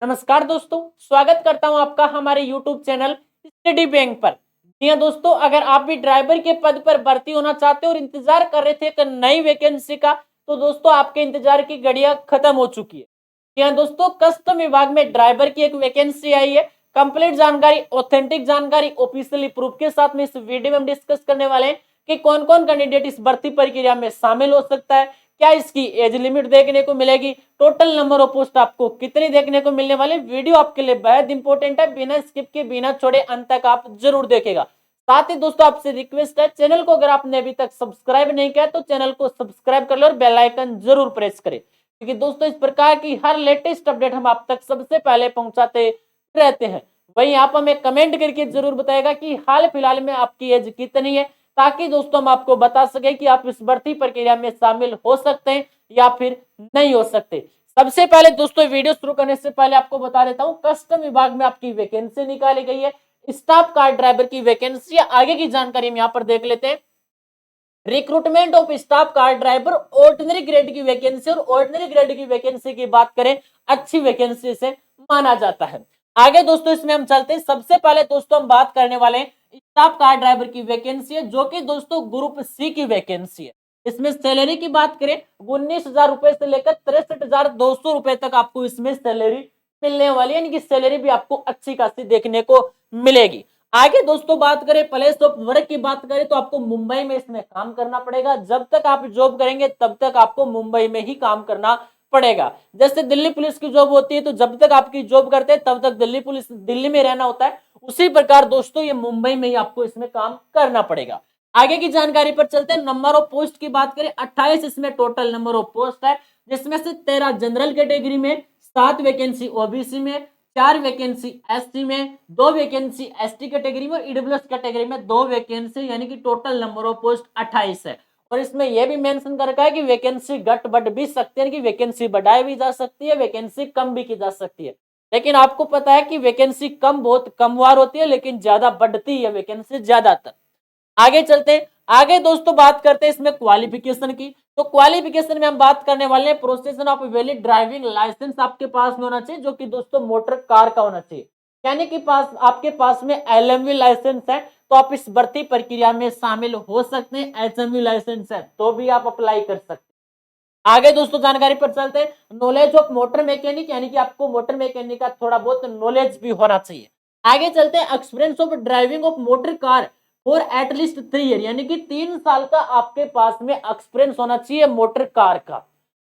नमस्कार दोस्तों, स्वागत करता हूं आपका हमारे यूट्यूब चैनल स्टडी बैंक पर। जी हाँ दोस्तों, अगर आप भी ड्राइवर के पद पर भर्ती होना चाहते हो और इंतजार कर रहे थे एक नई वैकेंसी का, तो दोस्तों आपके इंतजार की घड़ियां खत्म हो चुकी है। जी हाँ दोस्तों, कस्टम विभाग में ड्राइवर की एक वैकेंसी आई है। कंप्लीट जानकारी, ऑथेंटिक जानकारी, ऑफिशियली प्रूफ के साथ में इस वीडियो में हम डिस्कस करने वाले हैं कि कौन कौन कैंडिडेट इस भर्ती प्रक्रिया में शामिल हो सकता है, क्या इसकी एज लिमिट देखने को मिलेगी, टोटल नंबर ऑफ पोस्ट आपको कितनी देखने को मिलने वाले। वीडियो आपके लिए बेहद इंपॉर्टेंट है, बिना स्किप के बिना छोड़े अंत तक आप जरूर देखेगा। साथ ही दोस्तों आपसे रिक्वेस्ट है, चैनल को अगर आपने अभी तक सब्सक्राइब नहीं किया तो चैनल को सब्सक्राइब कर लो और बेल आइकन जरूर प्रेस करें, क्योंकि दोस्तों इस प्रकार की हर लेटेस्ट अपडेट हम आप तक सबसे पहले पहुंचाते रहते हैं। वहीं आप हमें कमेंट करके जरूर बताएगा कि हाल फिलहाल में आपकी एज कितनी है, ताकि दोस्तों हम आपको बता सके कि आप इस भर्ती प्रक्रिया में शामिल हो सकते हैं या फिर नहीं हो सकते। सबसे पहले दोस्तों वीडियो शुरू करने से पहले आपको बता देता हूं, कस्टम विभाग में आपकी वैकेंसी निकाली गई है, स्टाफ कार ड्राइवर की वैकेंसी। आगे की जानकारी हम यहाँ पर देख लेते हैं। Recruitment of staff car driver ordinary grade की वैकेंसी, और ऑर्डिनरी ग्रेड की वैकेंसी की बात करें अच्छी वैकेंसी से माना जाता है। आगे दोस्तों इसमें हम चलते हैं। सबसे पहले दोस्तों हम बात करने वाले हैं स्टाफ कार ड्राइवर की वैकेंसी है, जो कि दोस्तों ग्रुप सी की वैकेंसी है। इसमें सैलरी की बात करें 19,000 रुपए से लेकर 63,200 रुपए तक आपको इसमें सैलरी मिलने वाली है, यानी कि सैलरी भी आपको अच्छी खासी देखने को मिलेगी। आगे दोस्तों बात करें प्लेस ऑफ वर्क की बात करें तो आपको मुंबई में इसमें काम करना पड़ेगा। जब तक आप जॉब करेंगे तब तक आपको मुंबई में ही काम करना पड़ेगा। जैसे दिल्ली पुलिस की जॉब होती है तो जब तक आपकी जॉब करते हैं तब तक दिल्ली में रहना होता है, उसी प्रकार दोस्तों ये मुंबई में ही आपको इसमें काम करना पड़ेगा। आगे की जानकारी पर चलते हैं। नंबर ऑफ पोस्ट की बात करें 28 इसमें टोटल नंबर ऑफ पोस्ट है, जिसमें से 13 जनरल कैटेगरी में, 7 वैकेंसी ओबीसी में, 4 वैकेंसी एससी में, 2 वैकेंसी एसटी कैटेगरी में, ईडब्ल्यूएस कैटेगरी में 2 वैकेंसी, यानी कि टोटल नंबर ऑफ पोस्ट 28 है। और इसमें यह भी मेंशन कर रखा है कि वैकेंसी घट बढ़ भी सकती है, कि वैकेंसी बढ़ाई भी जा सकती है, वैकेंसी कम भी की जा सकती है। लेकिन आपको पता है कि वैकेंसी कम बहुत कम बार होती है, लेकिन ज्यादा बढ़ती है वैकेंसी ज्यादातर। आगे चलते हैं। आगे दोस्तों बात करते हैं इसमें क्वालिफिकेशन की। तो क्वालिफिकेशन में हम बात करने वाले हैं possession of valid driving licence आपके पास में होना चाहिए, जो कि दोस्तों मोटर कार का होना चाहिए। यानी कि आपके पास में एलएमवी लाइसेंस है तो आप इस भर्ती प्रक्रिया में शामिल हो सकते हैं। एचएमवी लाइसेंस है तो भी आप अप्लाई कर सकते हैं। आगे दोस्तों जानकारी पर चलते हैं। नॉलेज ऑफ मोटर मैकेनिक, यानी कि आपको मोटर मैकेनिक का थोड़ा बहुत नॉलेज भी होना चाहिए। आगे चलते हैं। Experience of driving of motor car for at least 3 year, यानी कि 3 साल का आपके पास में एक्सपीरियंस होना चाहिए मोटर कार का।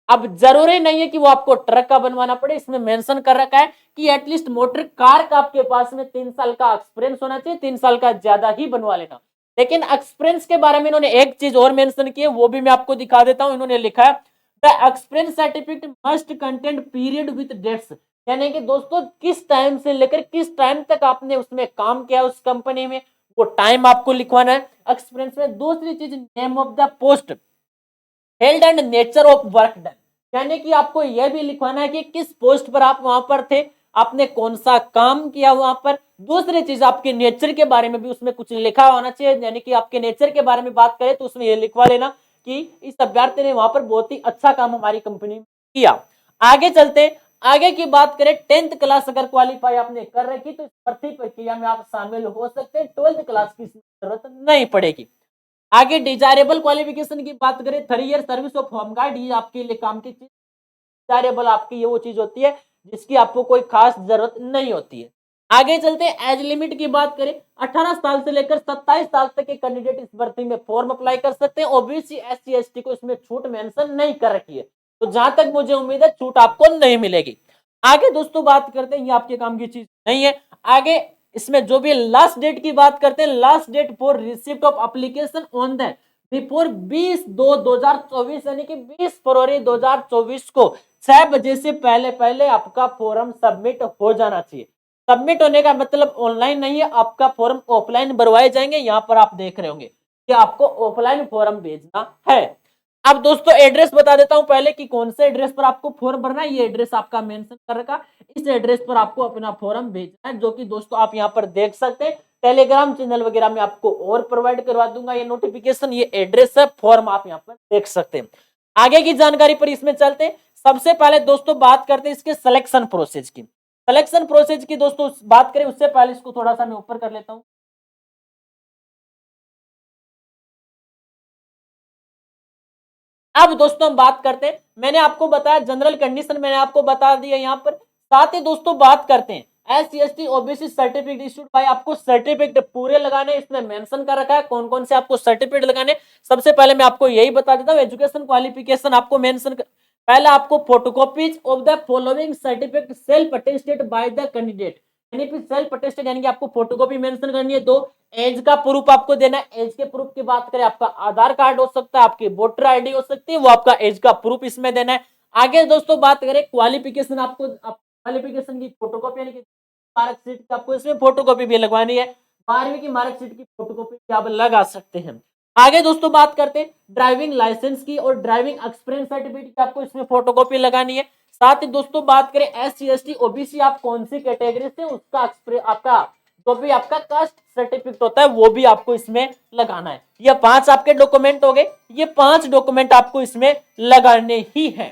अब जरूरी नहीं है कि वो आपको ट्रक का बनवाना पड़े, इसमें मेंशन कर रखा है कि एटलीस्ट मोटर कार का आपके पास में 3 साल का एक्सपीरियंस होना चाहिए। 3 साल का ज्यादा ही बनवा लेना। लेकिन एक्सपीरियंस के बारे में इन्होंने एक चीज और मेंशन की है, वो भी मैं आपको दिखा देता हूं। इन्होंने लिखा है the experience certificate must content period with dates, यानी कि दोस्तों किस टाइम से लेकर किस टाइम तक आपने उसमें काम किया उस कंपनी में, वो टाइम आपको लिखवाना है एक्सपीरियंस में। दूसरी चीज name of the post held and nature of work done, यानी कि आपको यह भी लिखवाना है कि किस पोस्ट पर आप वहां पर थे, आपने कौन सा काम किया वहां पर। दूसरी चीज आपके नेचर के बारे में भी उसमें कुछ लिखा होना चाहिए, यानी कि आपके नेचर के बारे में बात करें तो उसमें यह लिखवा लेना कि इस अभ्यर्थी ने वहां पर बहुत ही अच्छा काम हमारी कंपनी में किया। आगे चलते। आगे की बात करें 10th क्लास अगर क्वालिफाई आपने कर रखी तो इस भर्ती प्रक्रिया में आप शामिल हो सकते हैं। 12th क्लास की जरूरत नहीं पड़ेगी। आगे डिजायरेबल क्वालिफिकेशन की बात करें 3 year service of home guard, ये आपके लिए काम की चीज। डिजायरेबल आपकी ये वो चीज होती है जिसकी आपको कोई खास जरूरत नहीं होती है। आगे चलते हैं। एज लिमिट की बात करें 18 साल से लेकर 27 साल तक के कैंडिडेट इस भर्ती में फॉर्म अप्लाई कर सकते हैं। ओबीसी एससी एसटी को इसमें छूट मेंशन नहीं कर रखी है, तो जहां तक मुझे उम्मीद है छूट आपको नहीं मिलेगी। आगे दोस्तों बात करते हैं, ये आपके काम की चीज नहीं है। आगे इसमें जो भी लास्ट डेट की बात करते हैं, last date for receipt of application on the before 20/2/2024, यानी कि 20 फरवरी 2024 को 6 बजे से पहले पहले आपका फॉर्म सबमिट हो जाना चाहिए। सबमिट होने का मतलब ऑनलाइन नहीं है, आपका फॉर्म ऑफलाइन भरवाए जाएंगे। यहाँ पर आप देख रहे होंगे कि आपको ऑफलाइन फॉर्म भेजना है। अब दोस्तों एड्रेस बता देता हूं पहले कि कौन से एड्रेस पर आपको फॉर्म भरना है। ये एड्रेस आपका मेंशन कर रखा, इस एड्रेस पर आपको अपना फॉर्म भेजना है, जो कि दोस्तों आप यहां पर देख सकते हैं। टेलीग्राम चैनल वगैरह में आपको और प्रोवाइड करवा दूंगा ये नोटिफिकेशन। ये एड्रेस है, फॉर्म आप यहाँ पर देख सकते हैं। आगे की जानकारी पर इसमें चलते हैं। सबसे पहले दोस्तों बात करते हैं इसके सिलेक्शन प्रोसेस की। सिलेक्शन प्रोसेस की दोस्तों बात करें उससे पहले इसको थोड़ा सा मैं ऊपर कर लेता हूं। अब दोस्तों हम बात करते हैं, मैंने आपको बताया जनरल कंडीशन मैंने आपको बता दिया यहाँ पर। साथ ही दोस्तों बात करते हैं SC/ST OBC सर्टिफिकेट इश्यूड भाई, आपको सर्टिफिकेट पूरे लगाने, इसमें मेंशन कर रखा है कौन कौन से आपको सर्टिफिकेट लगाने। सबसे पहले मैं आपको यही बता देता हूँ, एजुकेशन क्वालिफिकेशन आपको मेंशन पहले आपको photocopies of the following certificate self attested by the candidate, यानी कि सेल्फ अटेस्टेड यानी कि आपको फोटोकॉपी मेंशन करनी है। दो, एज का प्रूफ आपको देना है। एज के प्रूफ की बात करें, आपका आधार कार्ड हो सकता है, आपकी वोटर आईडी हो सकती है, वो आपका एज का प्रूफ इसमें देना है। आगे दोस्तों बात करें क्वालिफिकेशन, आपको क्वालिफिकेशन की फोटोकॉपी यानी कि मार्कशीट की आपको इसमें फोटोकॉपी भी लगवानी है। 12वीं की मार्कशीट की फोटोकॉपी भी आप लगा सकते हैं। आगे दोस्तों बात करते हैं ड्राइविंग लाइसेंस की और ड्राइविंग एक्सपीरियंस सर्टिफिकेट की, आपको इसमें फोटोकॉपी लगानी है। साथ ही दोस्तों बात करें SC/ST OBC आप कौन सी कैटेगरी से, उसका आपका जो भी आपका कास्ट सर्टिफिकेट होता है वो भी आपको इसमें लगाना है। ये 5 आपके डॉक्यूमेंट हो गए, ये 5 डॉक्यूमेंट आपको इसमें लगाने ही हैं।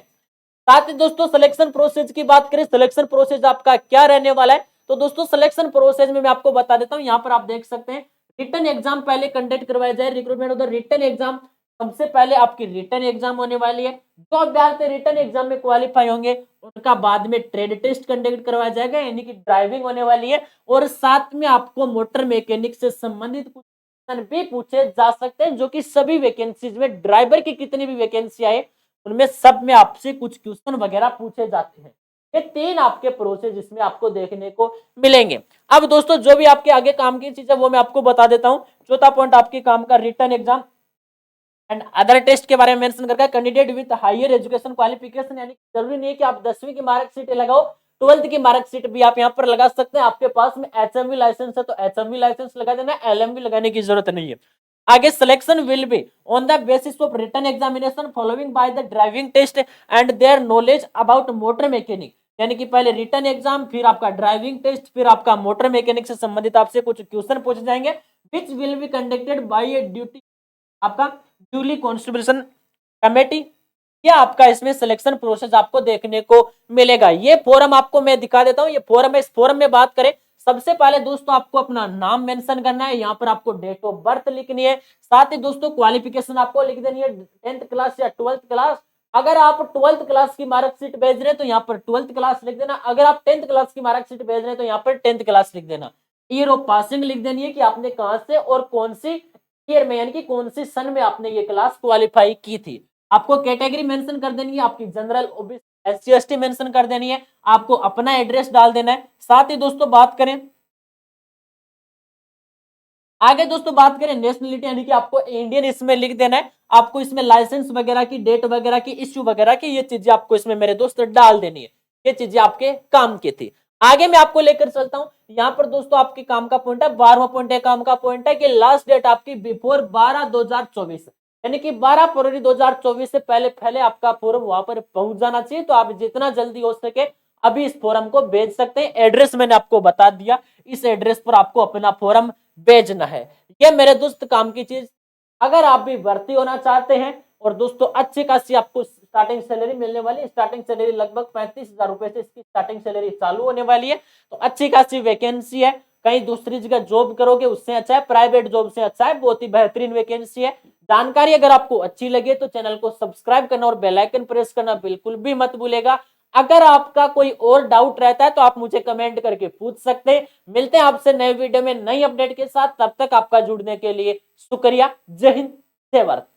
साथ ही दोस्तों सिलेक्शन प्रोसेस की बात करें, सिलेक्शन प्रोसेस आपका क्या रहने वाला है, तो दोस्तों सिलेक्शन प्रोसेस में मैं आपको बता देता हूं। यहाँ पर आप देख सकते हैं रिटन एग्जाम पहले कंडक्ट करवाया जाए, recruitment of the written exam, सबसे पहले आपकी रिटन एग्जाम होने वाली है। जो अभ्यर्थी रिटन एग्जाम में क्वालिफाई होंगे उनका बाद में ट्रेड टेस्ट कंडक्ट करवाया जाएगा, यानी कि ड्राइविंग होने वाली है। और साथ में आपको मोटर मैकेनिक से संबंधित कुछ क्वेश्चन भी पूछे जा सकते हैं, जो कि सभी वैकेंसीज में ड्राइवर की कितनी भी वैकेंसी आए उनमें सब में आपसे कुछ क्वेश्चन वगैरह पूछे जाते हैं। ये 3 आपके प्रोसेस इसमें आपको देखने को मिलेंगे। अब दोस्तों जो भी आपके आगे काम की चीज है वो मैं आपको बता देता हूं। चौथा पॉइंट आपके काम का written exam and other test के बारे में मेंशन करके, candidate with higher education qualification, यानी जरूरी नहीं है कि आप 10वीं की मार्कशीट लगाओ, 12th की मार्कशीट भी आप यहाँ पर लगा सकते हैं। आपके पास में HMV लाइसेंस है तो HMV लाइसेंस लगा देना, LMV लगाने की जरूरत नहीं है। आगे selection will be on the basis of written examination following by the driving test and their knowledge about motor mechanic, यानी कि पहले रिटन एग्जाम, फिर आपका ड्राइविंग टेस्ट, फिर आपका मोटर मैकेनिक से संबंधित आपसे कुछ क्वेश्चन पूछे जाएंगे, which will be conducted by a duty आपका ड्यूली कॉन्स्टिट्यूशन कमेटी। या आपका इसमें सिलेक्शन प्रोसेस आपको देखने को मिलेगा। ये फॉर्म आपको मैं दिखा देता हूं, ये फॉर्म है। इस फॉर्म में बात करें, सबसे पहले दोस्तों आपको अपना नाम मेंशन करना है, यहाँ पर आपको डेट ऑफ बर्थ लिखनी है। साथ ही दोस्तों क्वालिफिकेशन आपको लिख देनी है, 10th क्लास या 12th क्लास। अगर आप 12th क्लास की मार्कशीट भेज रहे हैं तो यहाँ पर 12th क्लास लिख देना। अगर आप 10th क्लास की मार्कशीट भेज रहे हैं तो यहाँ पर 10th क्लास लिख देना। ईयर ऑफ पासिंग लिख देनी है कि आपने कहां से और कौन सी ईयर में, यानी कि कौन सी सन में आपने ये क्लास क्वालिफाई की थी। आपको कैटेगरी मेंशन कर देनी है, आपकी जनरल ओबीसी SC/ST मेंशन कर देनी है, आपको अपना एड्रेस डाल देना है। साथ ही दोस्तों बात करें आगे, दोस्तों बात करें नेशनलिटी, यानी कि आपको इंडियन इसमें लिख देना है। आपको इसमें लाइसेंस वगैरह की डेट वगैरह की इश्यू वगैरह की ये चीजें आपको इसमें मेरे दोस्त डाल देनी है। ये चीजें आपके काम की थी। आगे मैं आपको लेकर चलता हूं, यहाँ पर दोस्तों आपके काम का पॉइंट है 12वां पॉइंट है, काम का पॉइंट है कि लास्ट डेट आपकी बिफोर 12/2024, यानी कि 12 फरवरी 2024 से पहले पहले आपका फॉर्म वहां पर पहुंच जाना चाहिए। तो आप जितना जल्दी हो सके अभी इस फॉर्म को भेज सकते हैं। एड्रेस मैंने आपको बता दिया, इस एड्रेस पर आपको अपना फॉर्म भेजना है। ये मेरे दोस्त काम की चीज। अगर आप भी भर्ती होना चाहते हैं और दोस्तों अच्छी खासी आपको स्टार्टिंग सैलरी मिलने वाली, स्टार्टिंग सैलरी लगभग 35,000 रुपए से इसकी स्टार्टिंग सैलरी चालू होने वाली है। तो अच्छी खासी वैकेंसी है, कहीं दूसरी जगह जॉब करोगे उससे अच्छा है, प्राइवेट जॉब से अच्छा है, बहुत ही बेहतरीन वैकेंसी है। जानकारी अगर आपको अच्छी लगे तो चैनल को सब्सक्राइब करना और बेल आइकन प्रेस करना बिल्कुल भी मत भूलेगा। अगर आपका कोई और डाउट रहता है तो आप मुझे कमेंट करके पूछ सकते हैं। मिलते हैं आपसे नए वीडियो में नई अपडेट के साथ, तब तक आपका जुड़ने के लिए शुक्रिया। जय हिंद, जय भारत।